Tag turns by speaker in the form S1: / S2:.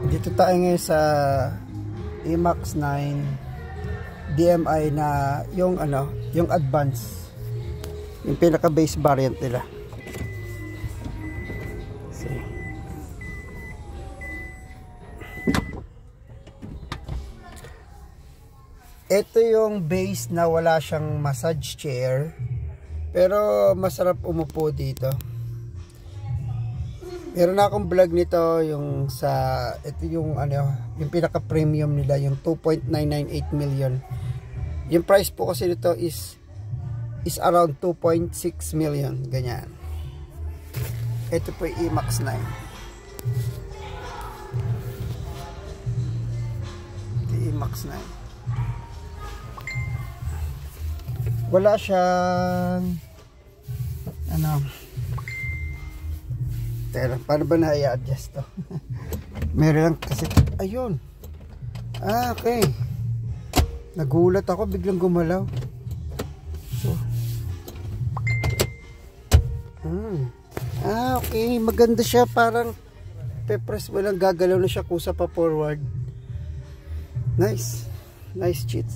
S1: Dito tayo ngayon sa IMAX 9 DMI na yung yung advance, yung pinaka base variant nila. Ito yung base na wala siyang massage chair, pero masarap umupo dito. Meron na akong vlog nito, yung sa ito yung yung pinaka premium nila, yung 2.998 million. Yung price po kasi nito is around 2.6 million, ganyan. Ito po yung IMAX 9. Ito yung IMAX 9. Wala siyang teka, paano ba na i-adjust to? Meron lang kasi, ayun. Okay. Nagulat ako, biglang gumalaw. So, okay, maganda siya, parang pe-press mo lang, gagalaw na siya kusa pa forward. Nice. Nice seat.